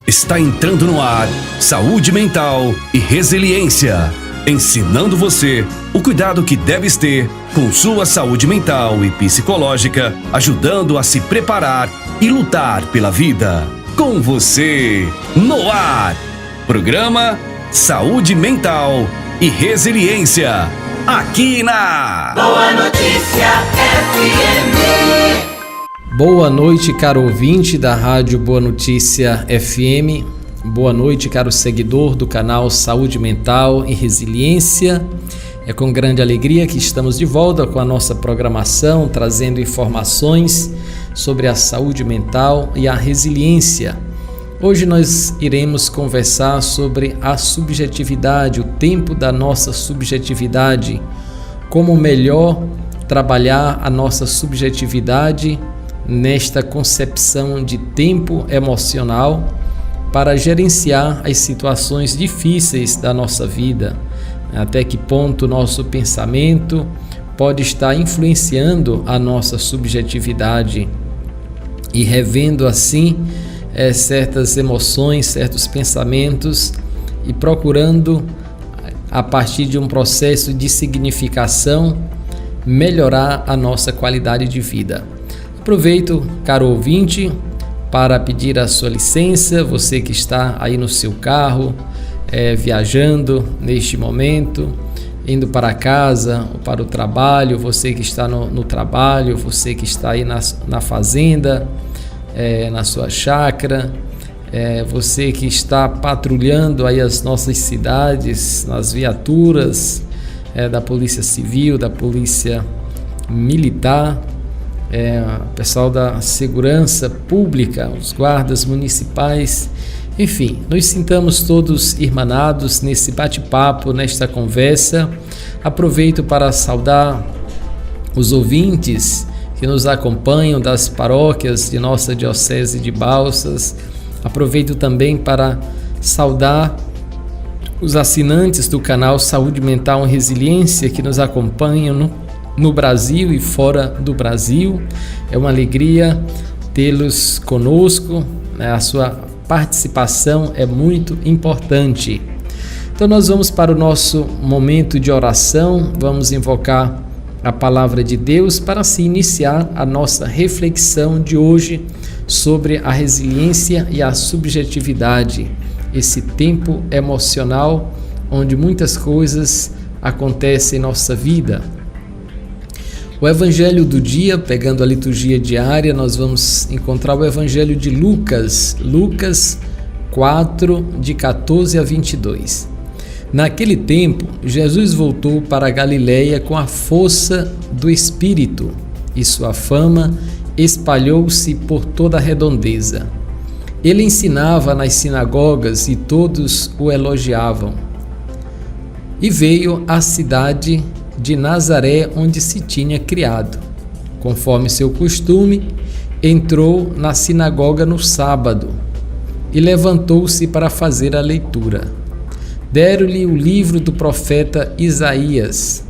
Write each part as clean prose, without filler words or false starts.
Está entrando no ar Saúde Mental e Resiliência, ensinando você o cuidado que deves ter com sua saúde mental e psicológica, ajudando a se preparar e lutar pela vida. Com você, no ar, programa Saúde Mental e Resiliência, aqui na Boa Notícia FM. Boa noite, caro ouvinte da Rádio Boa Notícia FM. Boa noite, caro seguidor do canal Saúde Mental e Resiliência. É com grande alegria que estamos de volta com a nossa programação, trazendo informações sobre a saúde mental e a resiliência. Hoje nós iremos conversar sobre a subjetividade, o tempo da nossa subjetividade, como melhor trabalhar a nossa subjetividade nesta concepção de tempo emocional para gerenciar as situações difíceis da nossa vida. Até que ponto o nosso pensamento pode estar influenciando a nossa subjetividade e revendo assim certas emoções, certos pensamentos e procurando, a partir de um processo de significação, melhorar a nossa qualidade de vida. Aproveito, caro ouvinte, para pedir a sua licença, você que está aí no seu carro, viajando neste momento, indo para casa ou para o trabalho, você que está no trabalho, você que está aí na fazenda, na sua chácara, você que está patrulhando aí as nossas cidades, nas viaturas da Polícia Civil, da Polícia Militar, pessoal da segurança pública, os guardas municipais, enfim, nos sintamos todos irmanados nesse bate-papo, nesta conversa. Aproveito para saudar os ouvintes que nos acompanham das paróquias de nossa Diocese de Balsas. Aproveito também para saudar os assinantes do canal Saúde Mental e Resiliência que nos acompanham no Brasil e fora do Brasil. É uma alegria tê-los conosco, né? A sua participação é muito importante. Então nós vamos para o nosso momento de oração, vamos invocar a palavra de Deus para se iniciar a nossa reflexão de hoje sobre a resiliência e a subjetividade, esse tempo emocional onde muitas coisas acontecem em nossa vida. O Evangelho do dia, pegando a liturgia diária, nós vamos encontrar o Evangelho de Lucas, Lucas 4, de 14 a 22. Naquele tempo, Jesus voltou para a Galileia com a força do Espírito, e sua fama espalhou-se por toda a redondeza. Ele ensinava nas sinagogas e todos o elogiavam. E veio à cidade de Nazaré, onde se tinha criado. Conforme seu costume, entrou na sinagoga no sábado e levantou-se para fazer a leitura. Deram-lhe o livro do profeta Isaías.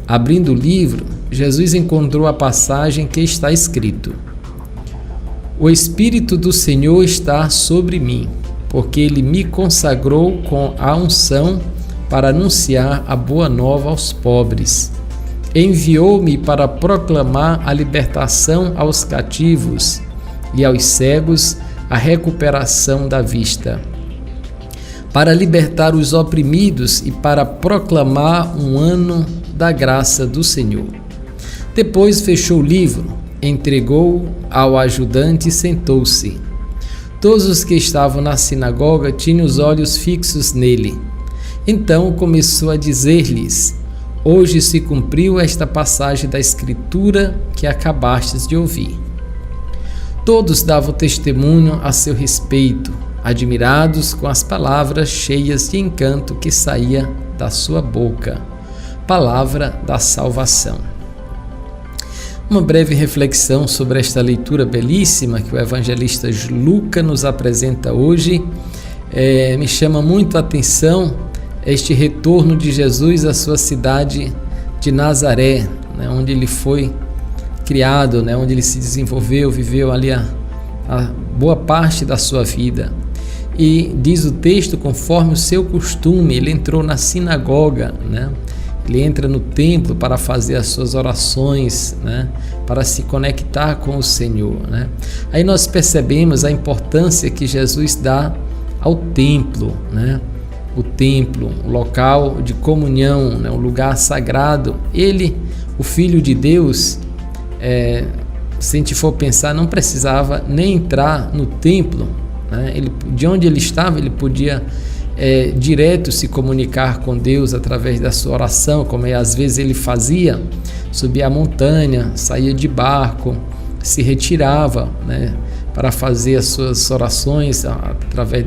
Abrindo o livro, Jesus encontrou a passagem que está escrito: O Espírito do Senhor está sobre mim, porque ele me consagrou com a unção para anunciar a boa nova aos pobres. Enviou-me para proclamar a libertação aos cativos e aos cegos a recuperação da vista, para libertar os oprimidos e para proclamar um ano da graça do Senhor. Depois fechou o livro, entregou-o ao ajudante e sentou-se. Todos os que estavam na sinagoga tinham os olhos fixos nele. Então começou a dizer-lhes: Hoje se cumpriu esta passagem da Escritura que acabastes de ouvir. Todos davam testemunho a seu respeito, admirados com as palavras cheias de encanto que saía da sua boca. Palavra da salvação. Uma breve reflexão sobre esta leitura belíssima que o evangelista Lucas nos apresenta hoje. Me chama muito a atenção este retorno de Jesus à sua cidade de Nazaré, né, onde ele foi criado, né, onde ele se desenvolveu, viveu ali a boa parte da sua vida. E diz o texto, conforme o seu costume, ele entrou na sinagoga, né? Ele entra no templo para fazer as suas orações, né? Para se conectar com o Senhor, né? Aí nós percebemos a importância que Jesus dá ao templo, né? O templo, o local de comunhão, né? O lugar sagrado. Ele, o Filho de Deus, se a gente for pensar, não precisava nem entrar no templo, né? De onde ele estava, ele podia direto se comunicar com Deus através da sua oração, como às vezes ele fazia, subia a montanha, saía de barco, se retirava, né, para fazer as suas orações, através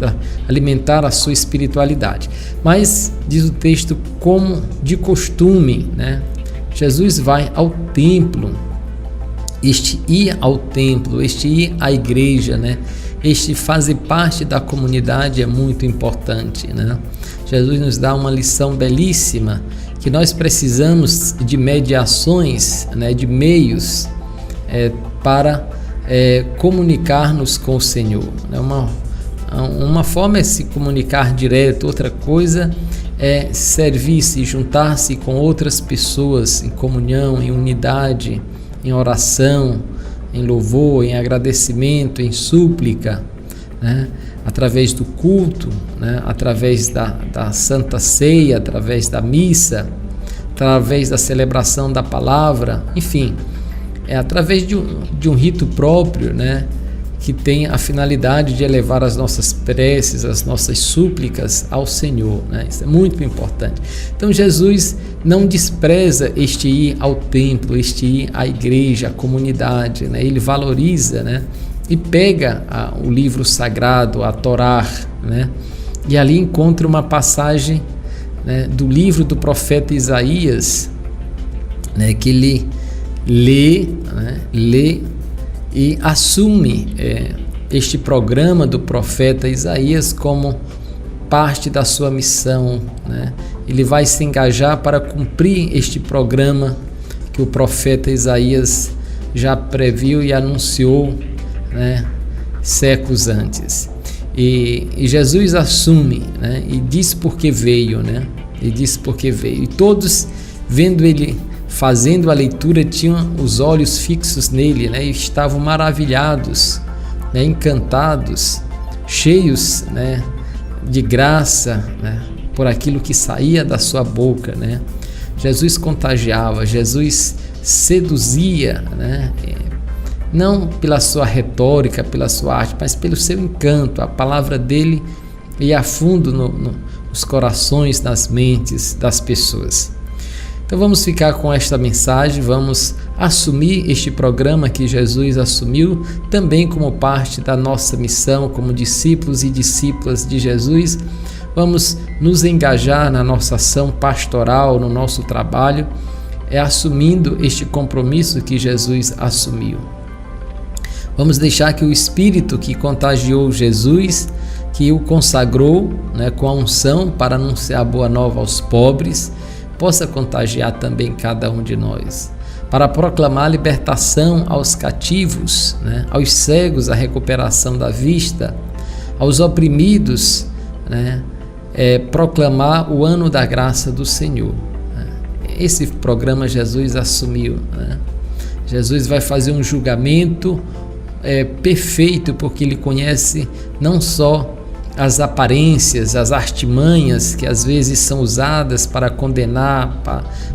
alimentar a sua espiritualidade. Mas diz o texto, como de costume, né, Jesus vai ao templo. Este ir ao templo, este ir à igreja, né? Este fazer parte da comunidade é muito importante, né? Jesus nos dá uma lição belíssima, que nós precisamos de mediações, né? De meios para comunicar-nos com o Senhor. Uma forma é se comunicar direto, outra coisa é servir-se, juntar-se com outras pessoas em comunhão, em unidade, em oração, em louvor, em agradecimento, em súplica, né? Através do culto, né? Através da Santa Ceia, através da missa, através da celebração da palavra, enfim, através de um rito próprio, né? Que tem a finalidade de elevar as nossas preces, as nossas súplicas ao Senhor, né? Isso é muito importante. Então Jesus não despreza este ir ao templo, este ir à igreja, à comunidade, né? Ele valoriza, né? E pega o livro sagrado, a Torá, né? E ali encontra uma passagem, né, do livro do profeta Isaías, né, que ele lê e assume este programa do profeta Isaías como parte da sua missão, né? Ele vai se engajar para cumprir este programa que o profeta Isaías já previu e anunciou, né, séculos antes. E Jesus assume, né, e diz por que veio, né? E diz por que veio. E todos, vendo ele fazendo a leitura, tinham os olhos fixos nele, né? E estavam maravilhados, né? Encantados, cheios, né, de graça, né? Por aquilo que saía da sua boca, né? Jesus contagiava, Jesus seduzia, né? Não pela sua retórica, pela sua arte, mas pelo seu encanto. A palavra dele ia a fundo nos corações, nas mentes das pessoas. Então vamos ficar com esta mensagem, vamos assumir este programa que Jesus assumiu também como parte da nossa missão como discípulos e discípulas de Jesus. Vamos nos engajar na nossa ação pastoral, no nosso trabalho, assumindo este compromisso que Jesus assumiu. Vamos deixar que o Espírito que contagiou Jesus, que o consagrou, né, com a unção para anunciar a boa nova aos pobres, possa contagiar também cada um de nós, para proclamar a libertação aos cativos, né, aos cegos a recuperação da vista, aos oprimidos, né, proclamar o ano da graça do Senhor. Esse programa Jesus assumiu, né? Jesus vai fazer um julgamento perfeito, porque ele conhece não só as aparências, as artimanhas que às vezes são usadas para condenar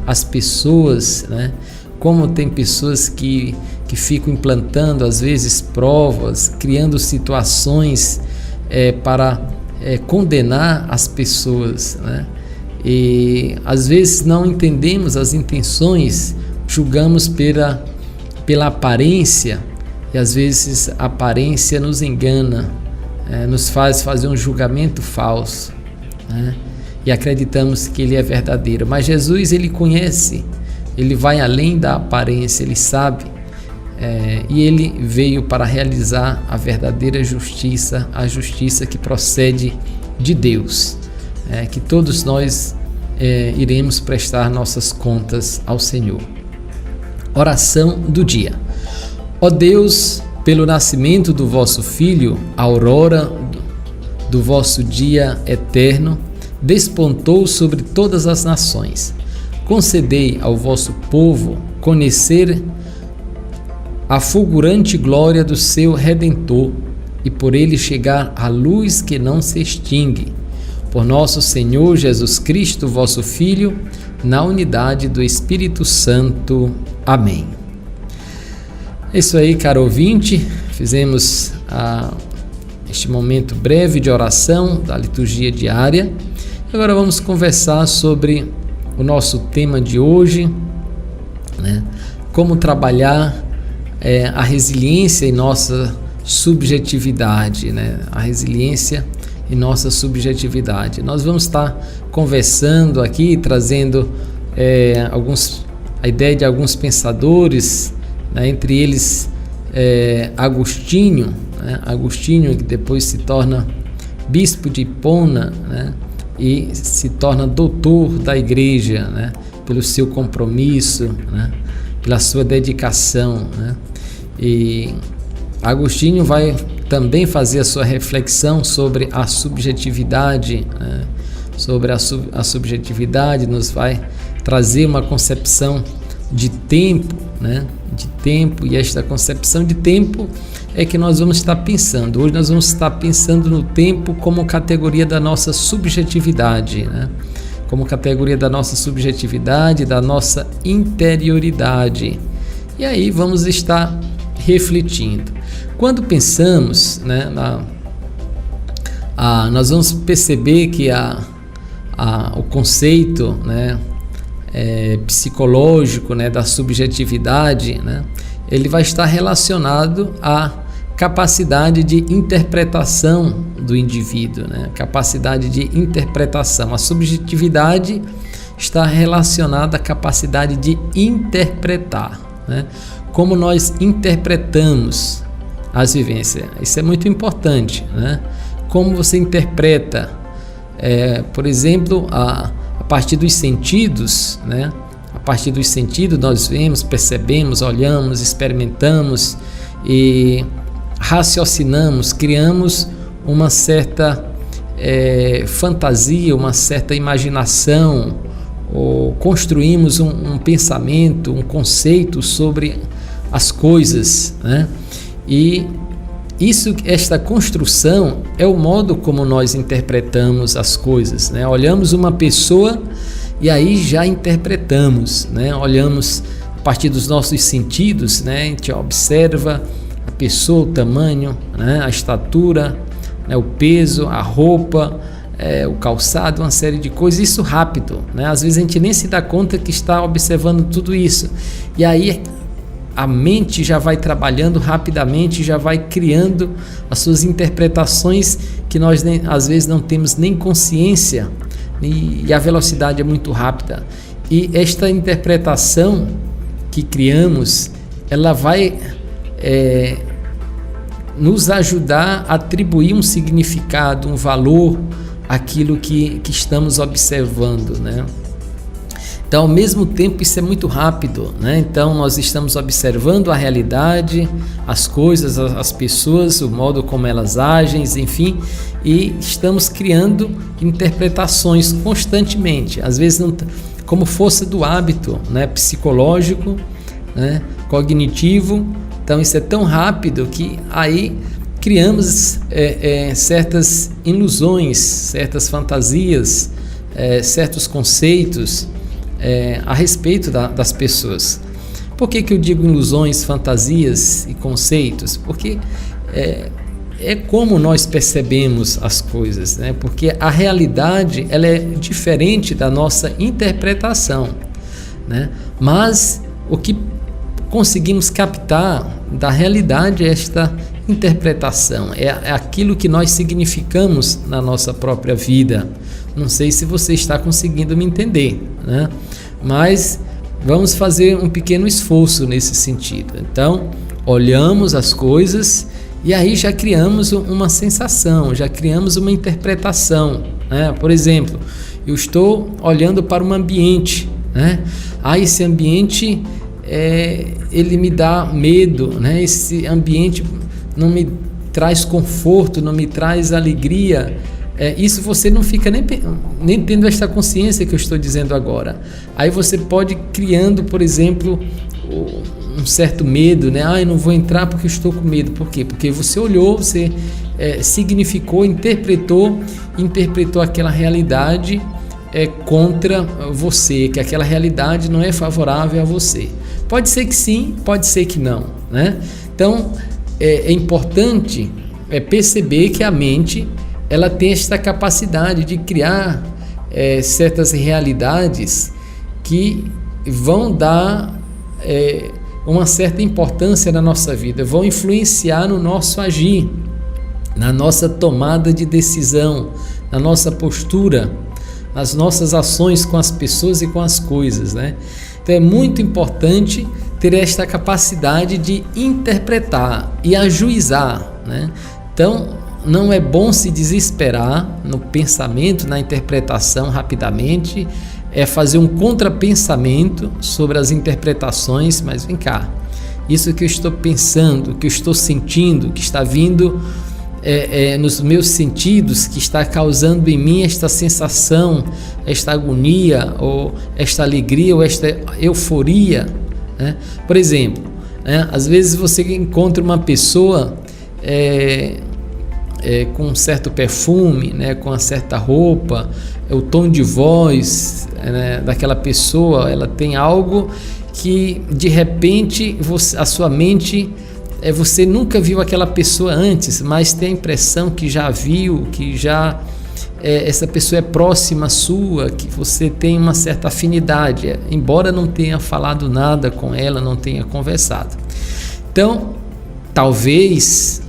as pessoas, né? Como tem pessoas que ficam implantando às vezes provas, criando situações para condenar as pessoas, né? E às vezes não entendemos as intenções, julgamos pela aparência, e às vezes a aparência nos engana, nos faz fazer um julgamento falso, né? E acreditamos que ele é verdadeiro. Mas Jesus, ele conhece, ele vai além da aparência, ele sabe, e ele veio para realizar a verdadeira justiça, a justiça que procede de Deus, que todos nós iremos prestar nossas contas ao Senhor. Oração do dia. Ó Deus, pelo nascimento do vosso Filho, a aurora do vosso dia eterno despontou sobre todas as nações. Concedei ao vosso povo conhecer a fulgurante glória do seu Redentor e por ele chegar à luz que não se extingue. Por nosso Senhor Jesus Cristo, vosso Filho, na unidade do Espírito Santo. Amém. É isso aí, caro ouvinte. Fizemos este momento breve de oração da liturgia diária. Agora vamos conversar sobre o nosso tema de hoje, né? Como trabalhar a resiliência em nossa subjetividade, né? A resiliência em nossa subjetividade. Nós vamos estar conversando aqui, trazendo a ideia de alguns pensadores, né? Entre eles Agostinho, né? Agostinho, que depois se torna bispo de Hipona, né? E se torna doutor da igreja, né? Pelo seu compromisso, né? Pela sua dedicação, né? E Agostinho vai também fazer a sua reflexão sobre a subjetividade, né? Sobre a subjetividade, nos vai trazer uma concepção de tempo, né? De tempo, e esta concepção de tempo é que nós vamos estar pensando. Hoje nós vamos estar pensando no tempo como categoria da nossa subjetividade, né? Como categoria da nossa subjetividade, da nossa interioridade. E aí vamos estar refletindo. Quando pensamos, né, nós vamos perceber que o conceito, né, psicológico, né, da subjetividade, né, ele vai estar relacionado à capacidade de interpretação do indivíduo, né, capacidade de interpretação. A subjetividade está relacionada à capacidade de interpretar, né, como nós interpretamos as vivências. Isso é muito importante, né? Como você interpreta, por exemplo, a partir dos sentidos, né? A partir dos sentidos nós vemos, percebemos, olhamos, experimentamos e raciocinamos, criamos uma certa fantasia, uma certa imaginação, ou construímos um pensamento, um conceito sobre as coisas, né? E esta construção é o modo como nós interpretamos as coisas, né? Olhamos uma pessoa e aí já interpretamos, né? Olhamos a partir dos nossos sentidos, né? A gente observa a pessoa, o tamanho, né? A estatura, né? O peso, a roupa, o calçado, uma série de coisas, isso rápido, né? Às vezes a gente nem se dá conta que está observando tudo isso, e aí a mente já vai trabalhando rapidamente, já vai criando as suas interpretações que nós às vezes não temos nem consciência, e a velocidade é muito rápida. E esta interpretação que criamos, ela vai nos ajudar a atribuir um significado, um valor àquilo que estamos observando, né? Então, ao mesmo tempo, isso é muito rápido, né? Então, nós estamos observando a realidade, as coisas, as pessoas, o modo como elas agem, enfim, e estamos criando interpretações constantemente, às vezes como força do hábito, né? Psicológico, né? Cognitivo. Então, isso é tão rápido que aí criamos certas ilusões, certas fantasias, certos conceitos a respeito das pessoas. Por que eu digo ilusões, fantasias e conceitos? Porque é como nós percebemos as coisas, né? Porque a realidade ela é diferente da nossa interpretação, né? Mas o que conseguimos captar da realidade é esta interpretação, é aquilo que nós significamos na nossa própria vida. Não sei se você está conseguindo me entender, né? Mas vamos fazer um pequeno esforço nesse sentido. Então, olhamos as coisas e aí já criamos uma sensação, já criamos uma interpretação, né? Por exemplo, eu estou olhando para um ambiente, né? Esse ele me dá medo, né? Esse ambiente não me traz conforto, não me traz alegria, isso você não fica nem tendo esta consciência que eu estou dizendo agora. Aí você pode ir criando, por exemplo, um certo medo, né? Eu não vou entrar porque eu estou com medo. Por quê? Porque você olhou, você significou, interpretou aquela realidade contra você, que aquela realidade não é favorável a você. Pode ser que sim, pode ser que não, né? Então, é importante perceber que a mente ela tem esta capacidade de criar certas realidades que vão dar uma certa importância na nossa vida, vão influenciar no nosso agir, na nossa tomada de decisão, na nossa postura, nas nossas ações com as pessoas e com as coisas, né? Então é muito importante ter esta capacidade de interpretar e ajuizar, né? Então não é bom se desesperar no pensamento, na interpretação rapidamente, fazer um contrapensamento sobre as interpretações, mas vem cá, isso que eu estou pensando, que eu estou sentindo, que está vindo nos meus sentidos, que está causando em mim esta sensação, esta agonia, ou esta alegria, ou esta euforia, né? Por exemplo, às vezes você encontra uma pessoa com um certo perfume, né, com uma certa roupa, o tom de voz, né, daquela pessoa, ela tem algo que de repente a sua mente, você nunca viu aquela pessoa antes, mas tem a impressão que já viu, que já essa pessoa é próxima sua, que você tem uma certa afinidade, embora não tenha falado nada com ela, não tenha conversado. Então, talvez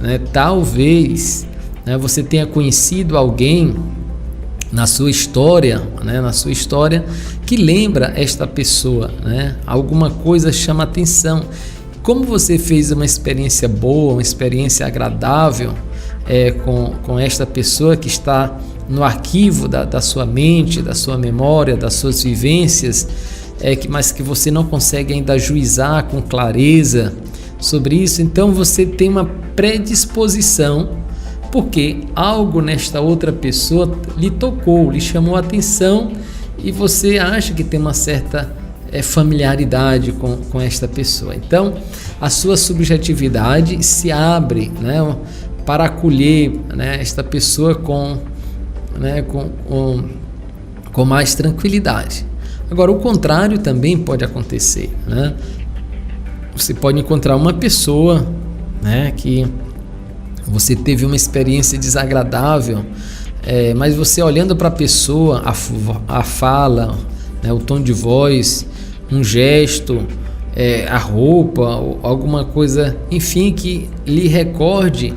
você tenha conhecido alguém na sua história, que lembra esta pessoa, né? Alguma coisa chama atenção. Como você fez uma experiência boa, uma experiência agradável com esta pessoa que está no arquivo da sua mente, da sua memória, das suas vivências, mas que você não consegue ainda ajuizar com clareza sobre isso, então você tem uma predisposição, porque algo nesta outra pessoa lhe tocou, lhe chamou a atenção, e você acha que tem uma certa familiaridade com esta pessoa. Então, a sua subjetividade se abre, né, para acolher, né, esta pessoa com mais tranquilidade. Agora, o contrário também pode acontecer, né? Você pode encontrar uma pessoa, né, que você teve uma experiência desagradável, mas você olhando para a pessoa, a fala, né, o tom de voz, um gesto, a roupa, alguma coisa, enfim, que lhe recorde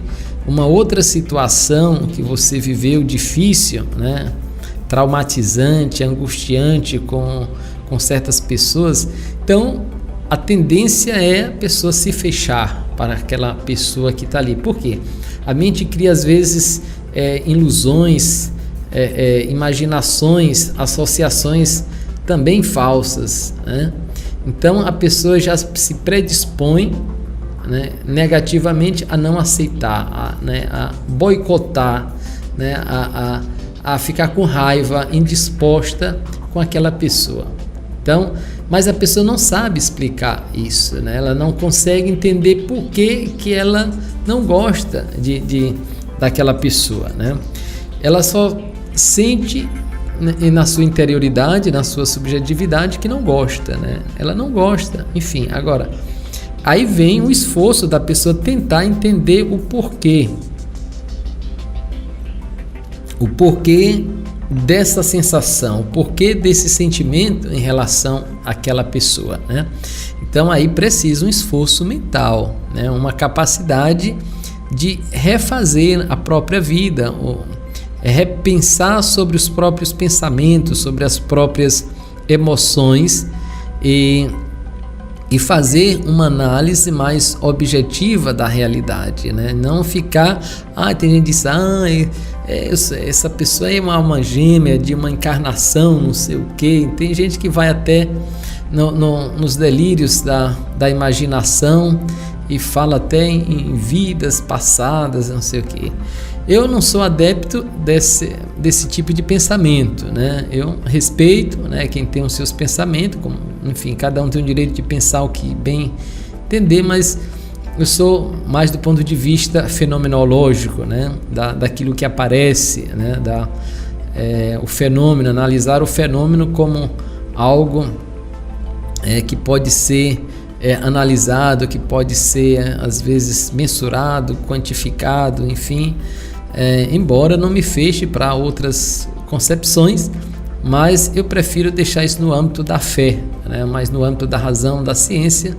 uma outra situação que você viveu difícil, né, traumatizante, angustiante com certas pessoas. Então, a tendência é a pessoa se fechar para aquela pessoa que está ali. Por quê? A mente cria, às vezes, ilusões, imaginações, associações também falsas, né? Então, a pessoa já se predispõe, né, negativamente a não aceitar, a boicotar, né, a ficar com raiva, indisposta com aquela pessoa. Então, mas a pessoa não sabe explicar isso, né? Ela não consegue entender por que ela não gosta daquela pessoa, né? Ela só sente na sua interioridade, na sua subjetividade, que não gosta, né? Ela não gosta, enfim. Agora, aí vem o esforço da pessoa tentar entender o porquê. O porquê dessa sensação, o porquê desse sentimento em relação àquela pessoa, né? Então aí precisa um esforço mental, né? Uma capacidade de refazer a própria vida, repensar sobre os próprios pensamentos, sobre as próprias emoções e fazer uma análise mais objetiva da realidade, né? Não ficar, tem gente que diz, essa pessoa é uma alma gêmea de uma encarnação, não sei o quê. Tem gente que vai até nos delírios da imaginação e fala até em vidas passadas, não sei o quê. Eu não sou adepto desse tipo de pensamento, né? Eu respeito, né, quem tem os seus pensamentos, enfim, cada um tem o direito de pensar o que bem entender, mas eu sou mais do ponto de vista fenomenológico, né, daquilo que aparece, né, o fenômeno, analisar o fenômeno como algo que pode ser analisado, que pode ser às vezes mensurado, quantificado, enfim, embora não me feche para outras concepções, mas eu prefiro deixar isso no âmbito da fé, né, mas no âmbito da razão, da ciência,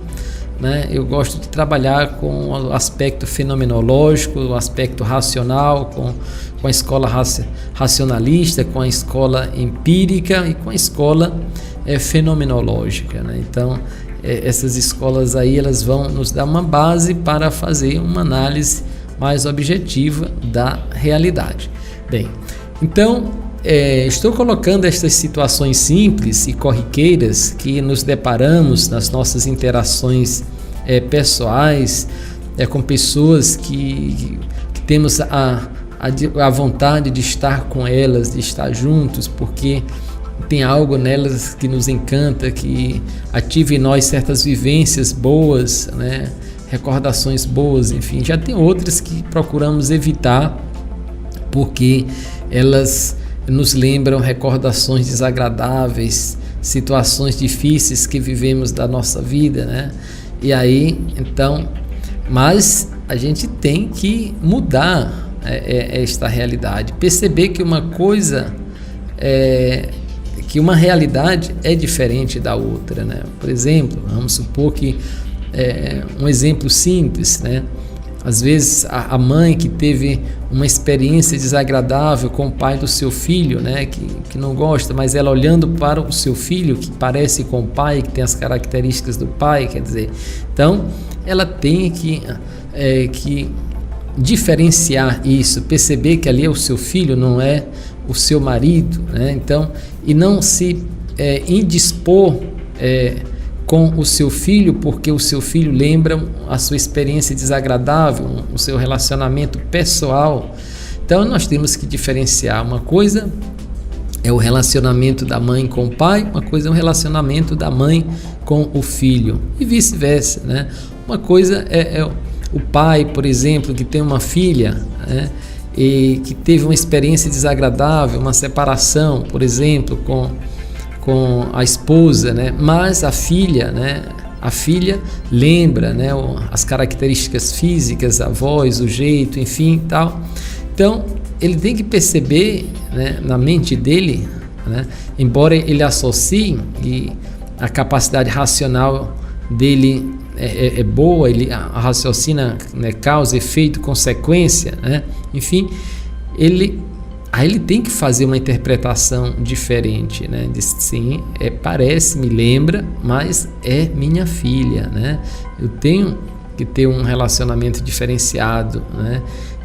né. Eu gosto de trabalhar com o aspecto fenomenológico, o aspecto racional, com a escola racionalista, com a escola empírica e com a escola fenomenológica, né. Então, essas escolas aí, elas vão nos dar uma base para fazer uma análise mais objetiva da realidade. Bem, então, estou colocando estas situações simples e corriqueiras que nos deparamos nas nossas interações pessoais, com pessoas que temos a vontade de estar com elas, de estar juntos, porque tem algo nelas que nos encanta, que ativa em nós certas vivências boas, né? Recordações boas, enfim. Já tem outras que procuramos evitar, porque elas nos lembram recordações desagradáveis, situações difíceis que vivemos da nossa vida, né? E aí, então, mas a gente tem que mudar esta realidade, perceber que uma coisa que uma realidade é diferente da outra, né? Por exemplo, vamos supor que um exemplo simples, né? Às vezes a mãe que teve uma experiência desagradável com o pai do seu filho, né? Que não gosta, mas ela olhando para o seu filho que parece com o pai, que tem as características do pai, quer dizer, então ela tem que diferenciar isso, perceber que ali é o seu filho, não é o seu marido, né? Então, e não se indispor com o seu filho, porque o seu filho lembra a sua experiência desagradável, o seu relacionamento pessoal. Então, nós temos que diferenciar. Uma coisa é o relacionamento da mãe com o pai, uma coisa é o relacionamento da mãe com o filho, e vice-versa, né? Uma coisa é o pai, por exemplo, que tem uma filha, né, e que teve uma experiência desagradável, uma separação, por exemplo, com a esposa, né, mas a filha, né, lembra, né, as características físicas, a voz, o jeito, enfim, tal. Então, ele tem que perceber, né, na mente dele, né, embora ele associe, e a capacidade racional dele é boa, ele raciocina, né, causa, efeito, consequência, né? Enfim, ele tem que fazer uma interpretação diferente, né? Diz, sim, parece, me lembra, mas é minha filha, né? Eu tenho que ter um relacionamento diferenciado, né?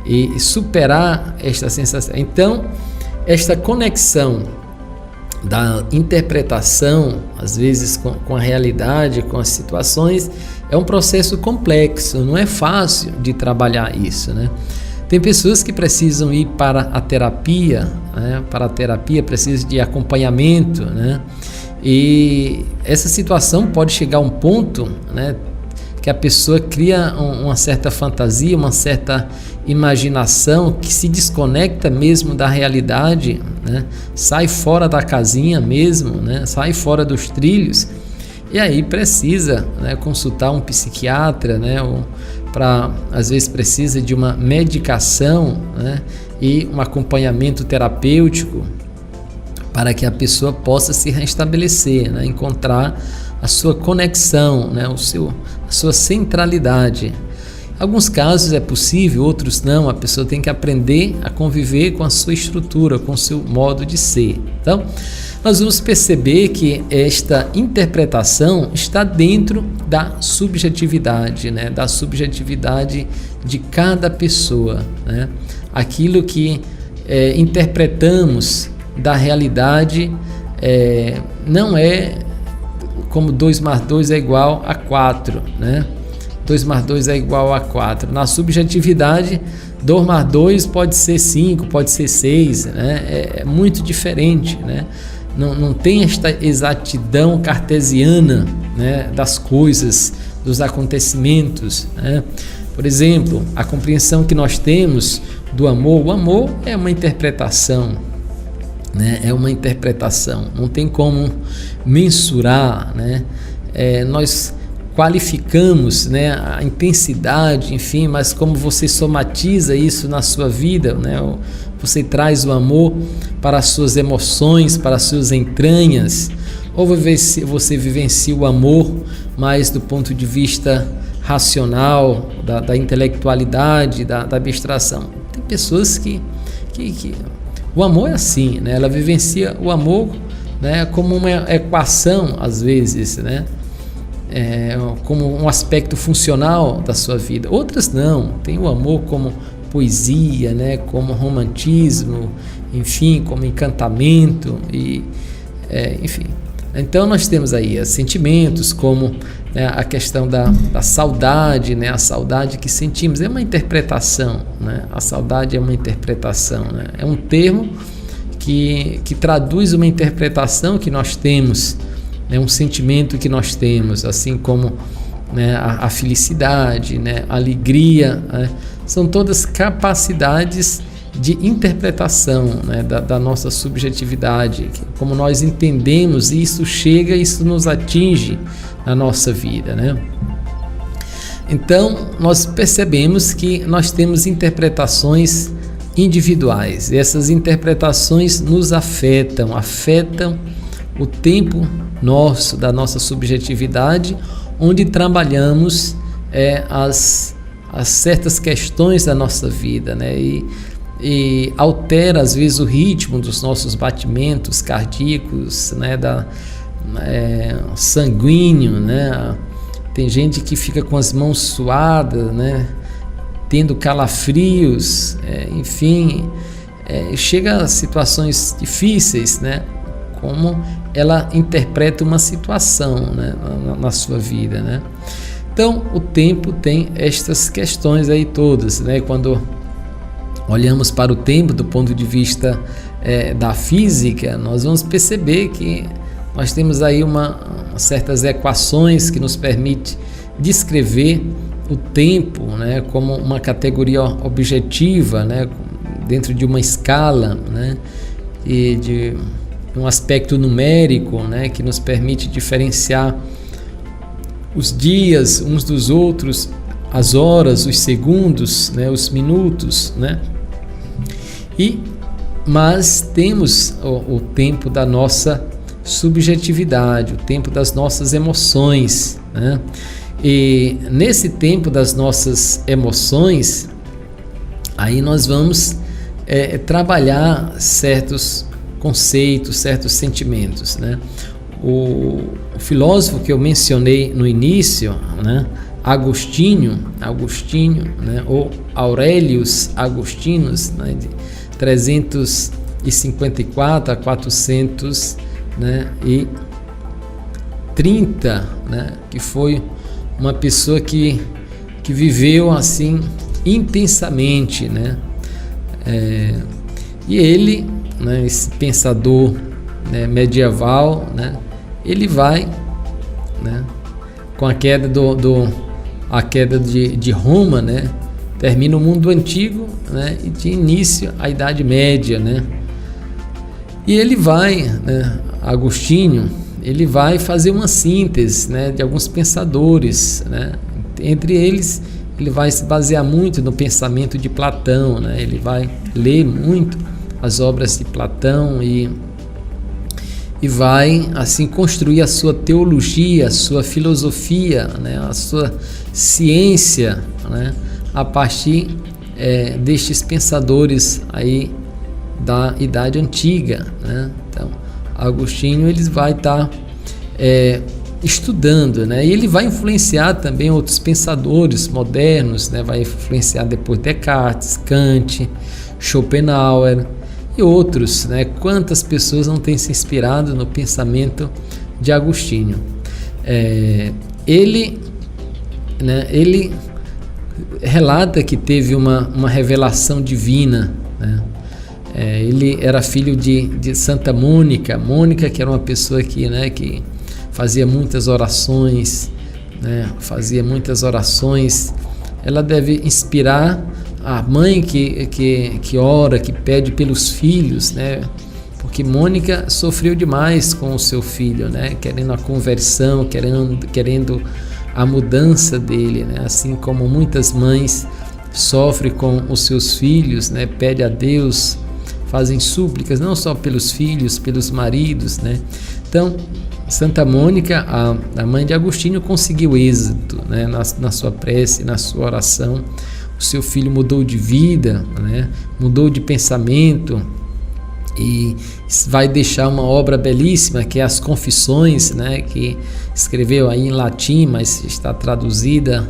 E superar esta sensação. Então, esta conexão da interpretação, às vezes com a realidade, com as situações, é um processo complexo, não é fácil de trabalhar isso, né? Tem pessoas que precisam ir para a terapia, né? Para a terapia precisa de acompanhamento, né? E essa situação pode chegar a um ponto, né, que a pessoa cria uma certa fantasia, uma certa imaginação que se desconecta mesmo da realidade, né? Sai fora da casinha mesmo, né? Sai fora dos trilhos, e aí precisa, né, consultar um psiquiatra, né? Às vezes precisa de uma medicação, né, e um acompanhamento terapêutico para que a pessoa possa se restabelecer, né? Encontrar a sua conexão, né? A sua centralidade. Em alguns casos é possível, outros não. A pessoa tem que aprender a conviver com a sua estrutura, com o seu modo de ser. Então, nós vamos perceber que esta interpretação está dentro da subjetividade, né? Da subjetividade de cada pessoa, né? Aquilo que interpretamos da realidade não é como 2 mais 2 é igual a 4, né? 2 mais 2 é igual a 4. Na subjetividade, 2 mais 2 pode ser 5, pode ser 6, né? É muito diferente, né? Não tem esta exatidão cartesiana, né, das coisas, dos acontecimentos, né? Por exemplo, a compreensão que nós temos do amor, o amor é uma interpretação, né? É uma interpretação, não tem como mensurar, né? Nós qualificamos, né, a intensidade, enfim, mas como você somatiza isso na sua vida, né? Você traz o amor para as suas emoções, para as suas entranhas, ou você vivencia o amor mais do ponto de vista racional, da intelectualidade, da abstração. Tem pessoas que o amor é assim, né? Ela vivencia o amor, né, como uma equação, às vezes, né? Como um aspecto funcional da sua vida. Outras não, tem o amor como poesia, né, como romantismo, enfim, como encantamento, enfim. Então nós temos aí sentimentos como, né, a questão da saudade, né, a saudade que sentimos, é uma interpretação, né? A saudade é uma interpretação, né? É um termo que traduz uma interpretação que nós temos, né, um sentimento que nós temos, assim como, né, a felicidade, né, a alegria, né? São todas capacidades de interpretação, né, da nossa subjetividade, como nós entendemos, isso chega, isso nos atinge na nossa vida, né? Então, nós percebemos que nós temos interpretações individuais, e essas interpretações nos afetam o tempo nosso, da nossa subjetividade, onde trabalhamos as certas questões da nossa vida, né? E altera às vezes o ritmo dos nossos batimentos cardíacos, né? Sanguíneo, né? Tem gente que fica com as mãos suadas, né? Tendo calafrios, enfim, chega a situações difíceis, né? Como ela interpreta uma situação, né, na sua vida, né? Então, o tempo tem estas questões aí todas, né? Quando olhamos para o tempo do ponto de vista da física, nós vamos perceber que nós temos aí certas equações que nos permitem descrever o tempo, né, como uma categoria objetiva, né, dentro de uma escala, né, e de um aspecto numérico, né, que nos permite diferenciar os dias uns dos outros, as horas, os segundos, né, os minutos, né? Mas temos o tempo da nossa subjetividade, o tempo das nossas emoções, né? E nesse tempo das nossas emoções, aí nós vamos trabalhar certos conceitos, certos sentimentos, né? O filósofo que eu mencionei no início, né, Agostinho, né, ou Aurelius Agostinus, né, de 354 a 430, né, que foi uma pessoa que viveu assim intensamente, né, e ele, né, esse pensador, né, medieval, né, ele vai, né, com a queda a queda de Roma, né, termina o mundo antigo, né, e de início a Idade Média, né, e ele vai, né, Agostinho, ele vai fazer uma síntese, né, de alguns pensadores, né, entre eles ele vai se basear muito no pensamento de Platão, né, ele vai ler muito as obras de Platão e vai assim construir a sua teologia, a sua filosofia, né, a sua ciência, né, a partir destes pensadores aí da Idade Antiga, né? Então, Agostinho ele vai estar estudando, né? E ele vai influenciar também outros pensadores modernos, né? Vai influenciar depois Descartes, Kant, Schopenhauer e outros, né? Quantas pessoas não têm se inspirado no pensamento de Agostinho? Ele né, ele relata que teve uma revelação divina, né? Ele era filho de Santa Mônica, que era uma pessoa que fazia muitas orações, né? Ela deve inspirar a mãe que ora, que pede pelos filhos, né? Porque Mônica sofreu demais com o seu filho, né? Querendo a conversão, querendo a mudança dele, né? Assim como muitas mães sofrem com os seus filhos, né? Pede a Deus, fazem súplicas, não só pelos filhos, pelos maridos, né? Então, Santa Mônica, a mãe de Agostinho, conseguiu êxito, né? na sua prece, na sua oração. O seu filho mudou de vida, né? Mudou de pensamento, e vai deixar uma obra belíssima, que é as Confissões, né? Que escreveu aí em latim, mas está traduzida,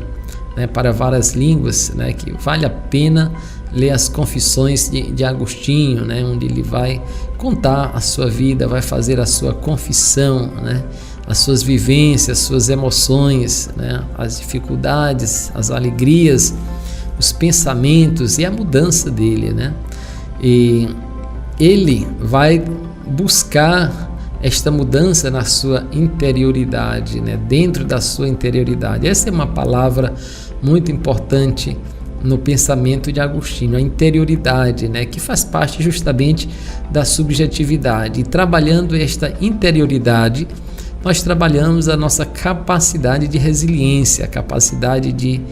né, para várias línguas, né? Que vale a pena ler as Confissões de Agostinho, né? Onde ele vai contar a sua vida, vai fazer a sua confissão, né? As suas vivências, as suas emoções, né? As dificuldades, as alegrias, os pensamentos e a mudança dele, né? E ele vai buscar esta mudança na sua interioridade, né? Dentro da sua interioridade. Essa é uma palavra muito importante no pensamento de Agostinho, a interioridade, né? Que faz parte justamente da subjetividade. E trabalhando esta interioridade, nós trabalhamos a nossa capacidade de resiliência, a capacidade de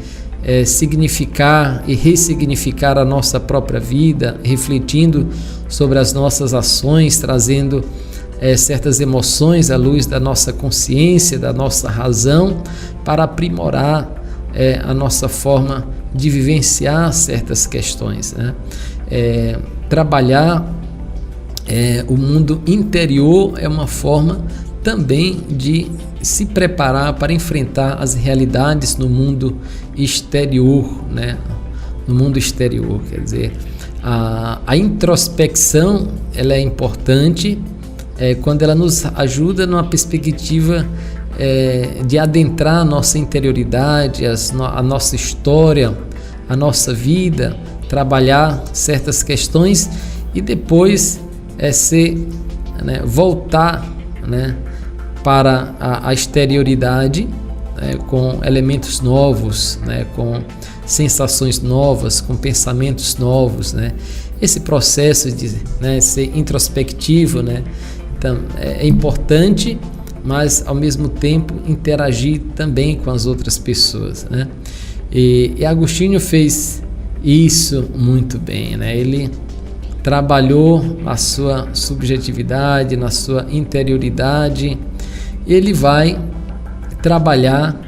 significar e ressignificar a nossa própria vida, refletindo sobre as nossas ações, trazendo certas emoções à luz da nossa consciência, da nossa razão, para aprimorar a nossa forma de vivenciar certas questões, né? Trabalhar o mundo interior é uma forma também de se preparar para enfrentar as realidades no mundo exterior, né? No mundo exterior, quer dizer, a introspecção, ela é importante quando ela nos ajuda numa perspectiva de adentrar a nossa interioridade, a nossa história, a nossa vida, trabalhar certas questões e depois voltar, né, para a exterioridade, com elementos novos, né, com sensações novas, com pensamentos novos, né? Esse processo de ser introspectivo, né? Então, é importante, mas ao mesmo tempo interagir também com as outras pessoas, né? E Agostinho fez isso muito bem, né? Ele trabalhou a sua subjetividade, na sua interioridade. Ele vai trabalhar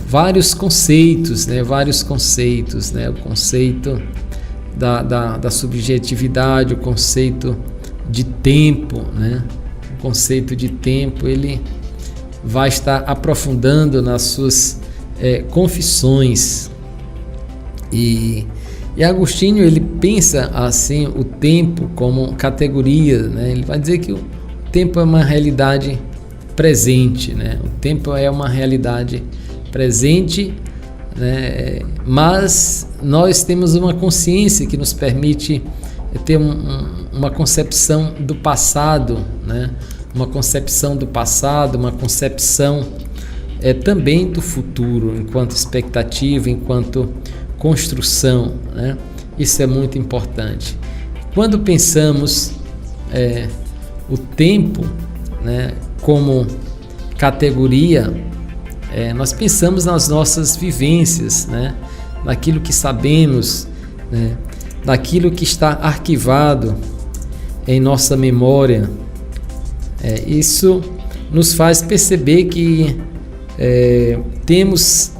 vários conceitos, né? O conceito da subjetividade, o conceito de tempo, né? O conceito de tempo ele vai estar aprofundando nas suas confissões. E Agostinho, ele pensa assim o tempo como categoria, né? Ele vai dizer que o tempo é uma realidade presente, né? O tempo é uma realidade presente, né? Mas nós temos uma consciência que nos permite ter uma concepção do passado, né? Uma concepção do passado, uma concepção também do futuro, enquanto expectativa, enquanto construção, né? Isso é muito importante. Quando pensamos o tempo, né, como categoria, nós pensamos nas nossas vivências, né, naquilo que sabemos, né, naquilo que está arquivado em nossa memória. Isso nos faz perceber que temos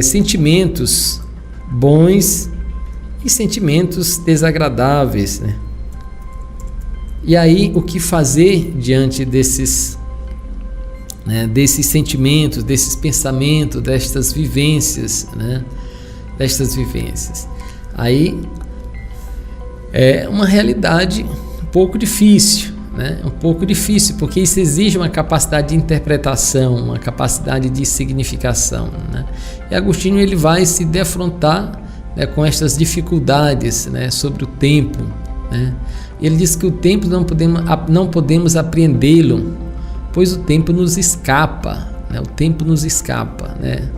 sentimentos bons e sentimentos desagradáveis, né? E aí, o que fazer diante desses sentimentos, desses pensamentos, destas vivências, né? Aí é uma realidade um pouco difícil, né? É um pouco difícil, porque isso exige uma capacidade de interpretação, uma capacidade de significação, né? E Agostinho ele vai se defrontar, né, com estas dificuldades, né, sobre o tempo, né? Ele diz que o tempo não podemos apreendê-lo, pois o tempo nos escapa, né? O tempo nos escapa, né?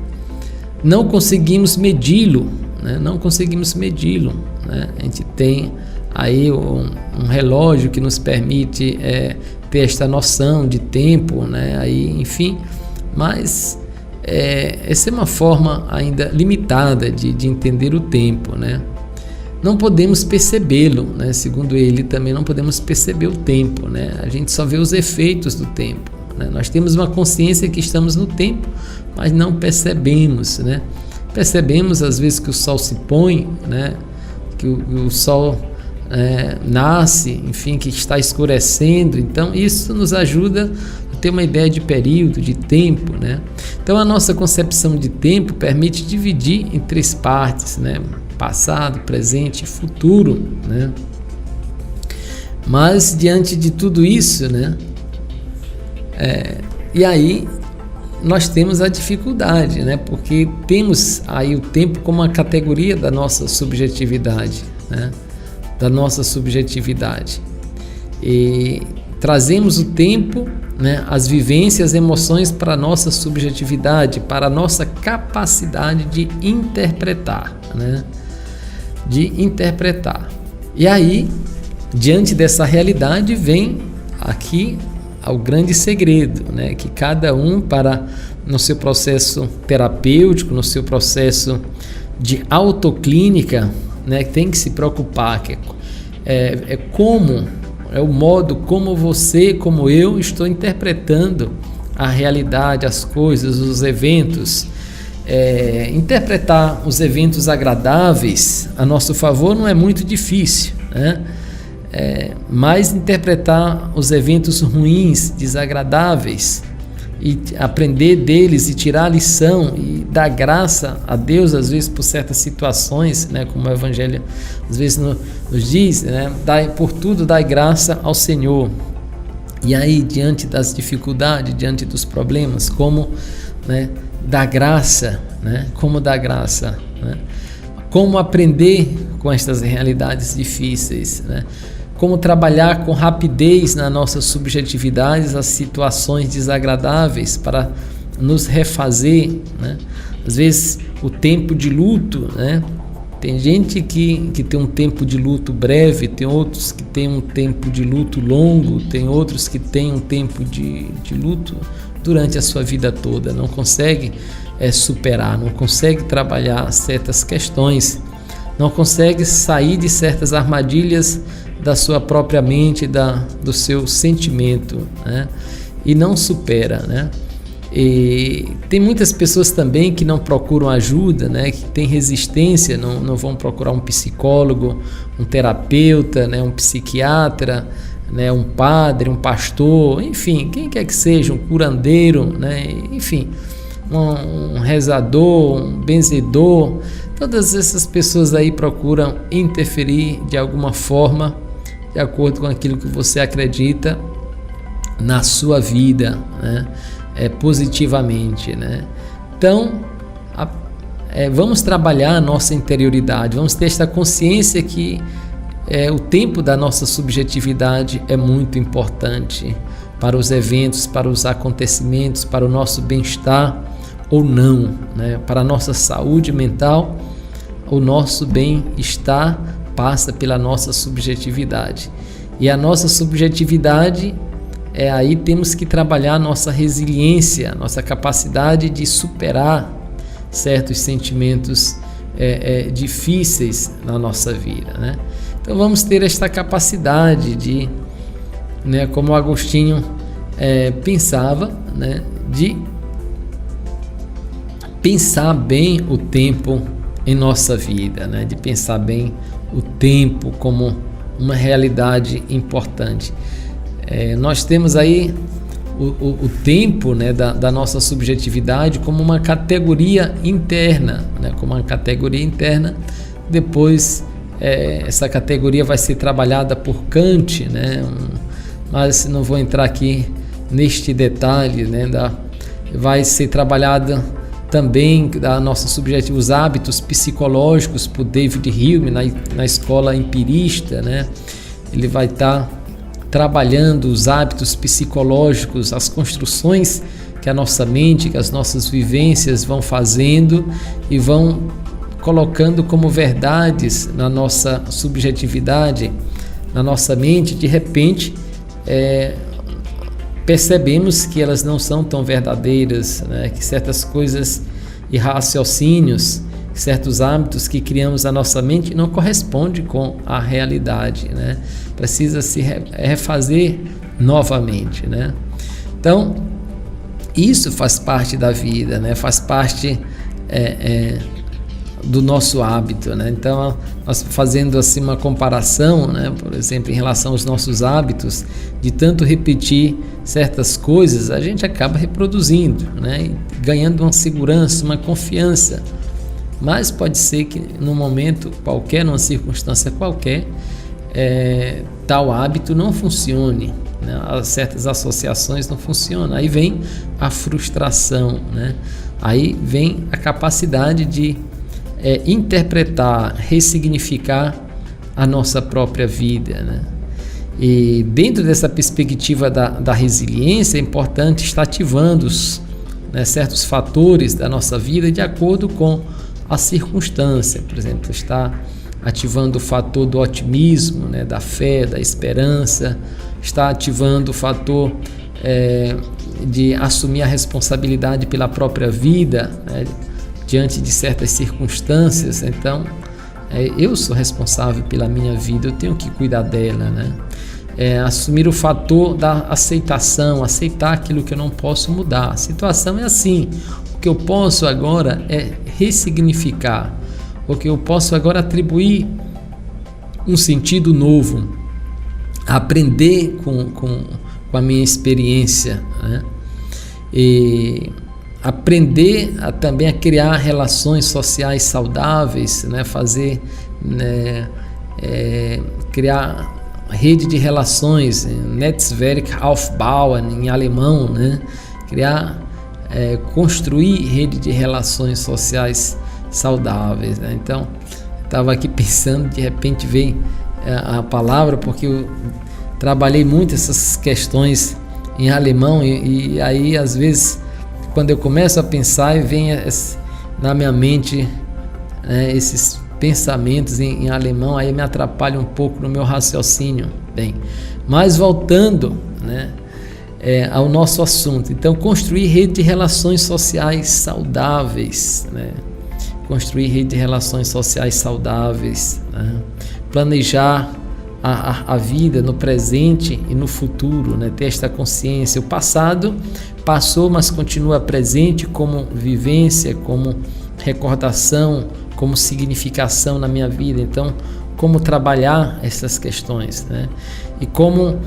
Não conseguimos medi-lo, né? Não conseguimos medi-lo, né? A gente tem aí um relógio que nos permite ter esta noção de tempo, né? Aí, enfim, mas essa é uma forma ainda limitada de entender o tempo, né? Não podemos percebê-lo, né? Segundo ele, também não podemos perceber o tempo, né? A gente só vê os efeitos do tempo, né? Nós temos uma consciência que estamos no tempo, mas não percebemos, né? Percebemos às vezes que o sol se põe, né? Que o sol nasce, enfim, que está escurecendo. Então isso nos ajuda a ter uma ideia de período, de tempo, né? Então a nossa concepção de tempo permite dividir em 3 partes, né? Passado, presente e futuro, né? Mas diante de tudo isso, né? E aí nós temos a dificuldade, né? Porque temos aí o tempo como uma categoria da nossa subjetividade, né? Da nossa subjetividade. E trazemos o tempo, né? As vivências, as emoções para a nossa subjetividade, para a nossa capacidade de interpretar, né? De interpretar. E aí, diante dessa realidade, vem aqui ao grande segredo, né? Que cada um, no seu processo terapêutico, no seu processo de autoclínica, né, tem que se preocupar, que é o modo como você, como eu, estou interpretando a realidade, as coisas, os eventos. Interpretar os eventos agradáveis a nosso favor não é muito difícil, né? Mas interpretar os eventos ruins, desagradáveis, e aprender deles e tirar a lição e dar graça a Deus, às vezes por certas situações, né, como o Evangelho às vezes nos diz, né, por tudo dai graça ao Senhor. E aí, diante das dificuldades, diante dos problemas, como, né, dar graça, né, como dar graça, né, como aprender com estas realidades difíceis, né, como trabalhar com rapidez nas nossas subjetividades, as situações desagradáveis para nos refazer, né? Às vezes o tempo de luto, né? Tem gente que tem um tempo de luto breve, tem outros que tem um tempo de luto longo, tem outros que tem um tempo de luto durante a sua vida toda, não consegue superar, não consegue trabalhar certas questões, não consegue sair de certas armadilhas da sua própria mente, do seu sentimento, né? E não supera, né? E tem muitas pessoas também que não procuram ajuda, né? Que têm resistência, não vão procurar um psicólogo, um terapeuta, né? Um psiquiatra, né? Um padre, um pastor, enfim, quem quer que seja, um curandeiro, né? Enfim, um rezador, um benzedor. Todas essas pessoas aí procuram interferir de alguma forma, de acordo com aquilo que você acredita na sua vida, né? Positivamente, né? Então, vamos trabalhar a nossa interioridade, vamos ter esta consciência que o tempo da nossa subjetividade é muito importante para os eventos, para os acontecimentos, para o nosso bem-estar ou não, né? Para a nossa saúde mental, o nosso bem-estar passa pela nossa subjetividade. E a nossa subjetividade, aí temos que trabalhar a nossa resiliência, a nossa capacidade de superar certos sentimentos difíceis na nossa vida, né? Então vamos ter esta capacidade de, né, como Agostinho pensava, né, de pensar bem o tempo em nossa vida, né? De pensar bem o tempo como uma realidade importante. Nós temos aí o tempo, né, da nossa subjetividade como uma categoria interna, né? Como uma categoria interna. Depois essa categoria vai ser trabalhada por Kant, né? mas não vou entrar aqui neste detalhe, né? Vai ser trabalhada também da nossa subjetiva, os hábitos psicológicos por David Hume na escola empirista, né? Ele vai estar trabalhando os hábitos psicológicos, as construções que a nossa mente, que as nossas vivências vão fazendo e vão colocando como verdades na nossa subjetividade, na nossa mente. De repente, percebemos que elas não são tão verdadeiras, né? Que certas coisas e raciocínios, certos hábitos que criamos na nossa mente não correspondem com a realidade, né? Precisa se refazer novamente, né? Então, isso faz parte da vida, né? Faz parte do nosso hábito, né? Então, nós fazendo assim uma comparação, né? Por exemplo, em relação aos nossos hábitos, de tanto repetir certas coisas, a gente acaba reproduzindo, né? E ganhando uma segurança, uma confiança. Mas pode ser que num momento qualquer, numa circunstância qualquer, tal hábito não funcione, né? Certas associações não funcionam. Aí vem a frustração, né? Aí vem a capacidade de interpretar, ressignificar a nossa própria vida, né? E dentro dessa perspectiva da resiliência, é importante estar ativando certos fatores da nossa vida de acordo com a circunstância. Por exemplo, está ativando o fator do otimismo, né, da fé, da esperança, está ativando o fator de assumir a responsabilidade pela própria vida, né, diante de certas circunstâncias. Então, eu sou responsável pela minha vida, eu tenho que cuidar dela, né? Assumir o fator da aceitação, aceitar aquilo que eu não posso mudar. A situação é assim. O que eu posso agora é ressignificar. O que eu posso agora atribuir um sentido novo, aprender com a minha experiência, né? E aprender também a criar relações sociais saudáveis, né? Fazer, né, criar rede de relações, Netzwerk aufbauen em alemão, né? Construir rede de relações sociais saudáveis, né? Então, estava aqui pensando, de repente veio a palavra, porque eu trabalhei muito essas questões em alemão e aí às vezes quando eu começo a pensar, vem na minha mente, né, esses pensamentos em alemão, aí me atrapalha um pouco no meu raciocínio. Bem, mas voltando, né, ao nosso assunto, então construir rede de relações sociais saudáveis, né? Construir rede de relações sociais saudáveis, né? Planejar a vida no presente e no futuro, né? Ter esta consciência. O passado passou, mas continua presente como vivência, como recordação, como significação na minha vida. Então, como trabalhar essas questões, né? E como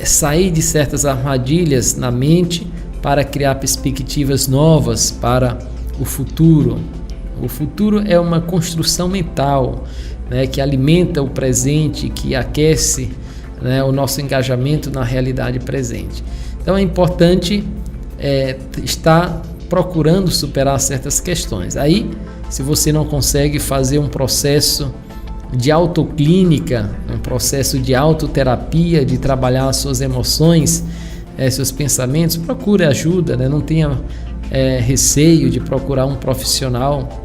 sair de certas armadilhas na mente para criar perspectivas novas para o futuro. O futuro é uma construção mental, né, que alimenta o presente, que aquece, né, o nosso engajamento na realidade presente. Então é importante estar procurando superar certas questões. Aí, se você não consegue fazer um processo de autoclínica, um processo de autoterapia, de trabalhar as suas emoções, seus pensamentos, procure ajuda, né? Não tenha receio de procurar um profissional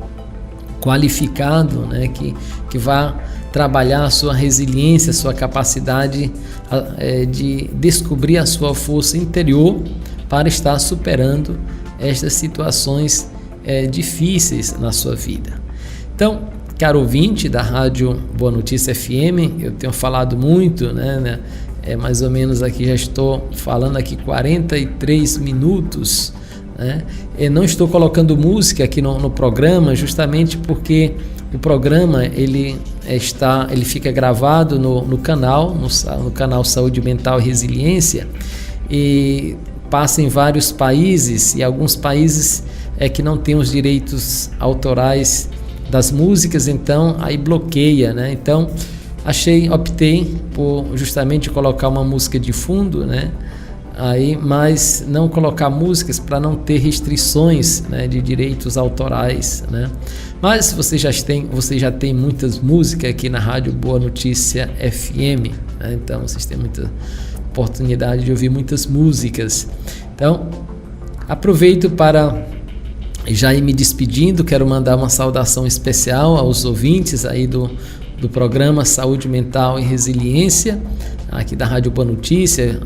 qualificado, né? que vá trabalhar a sua resiliência, a sua capacidade de descobrir a sua força interior para estar superando estas situações difíceis na sua vida. Então, caro ouvinte da Rádio Boa Notícia FM, eu tenho falado muito, né? Mais ou menos aqui, já estou falando aqui 43 minutos, né? Eu não estou colocando música aqui no programa, justamente porque o programa ele fica gravado no canal Saúde Mental e Resiliência, e passa em vários países, e alguns países que não têm os direitos autorais das músicas, então aí bloqueia, né? Então optei por justamente colocar uma música de fundo, né? Mas não colocar músicas para não ter restrições, né, de direitos autorais, né? Mas você já tem muitas músicas aqui na Rádio Boa Notícia FM, né? Então vocês têm muita oportunidade de ouvir muitas músicas. Então aproveito para já ir me despedindo. Quero mandar uma saudação especial aos ouvintes aí do programa Saúde Mental e Resiliência, aqui da Rádio Boa Notícia,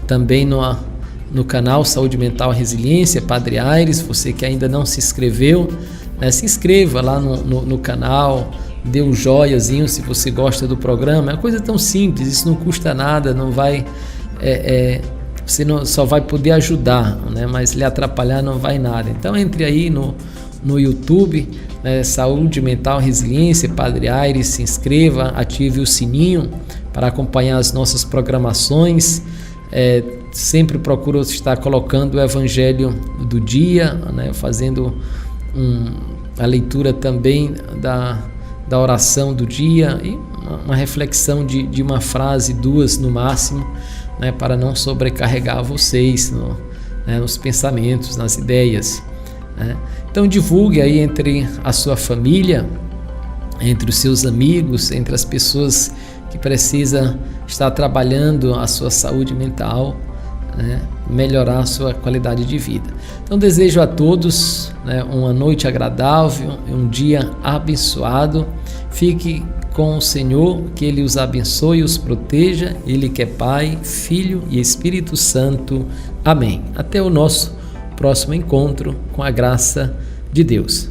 também no canal Saúde Mental e Resiliência, Padre Aires. Você que ainda não se inscreveu, né, se inscreva lá no canal, dê um joiazinho se você gosta do programa. É uma coisa tão simples, isso não custa nada, não vai... você só vai poder ajudar, né, mas lhe atrapalhar não vai nada. Então entre aí no YouTube, né, Saúde Mental e Resiliência, Padre Aires, se inscreva, ative o sininho para acompanhar as nossas programações. Sempre procuro estar colocando o Evangelho do dia, né, fazendo a leitura também da oração do dia e uma reflexão de uma frase, 2 no máximo, né, para não sobrecarregar vocês nos pensamentos, nas ideias, né? Então divulgue aí entre a sua família, entre os seus amigos, entre as pessoas que precisam estar trabalhando a sua saúde mental, né, melhorar a sua qualidade de vida. Então desejo a todos, né, uma noite agradável, um dia abençoado. Fique com o Senhor, que Ele os abençoe e os proteja. Ele que é Pai, Filho e Espírito Santo. Amém. Até o nosso próximo encontro, com a graça de Deus.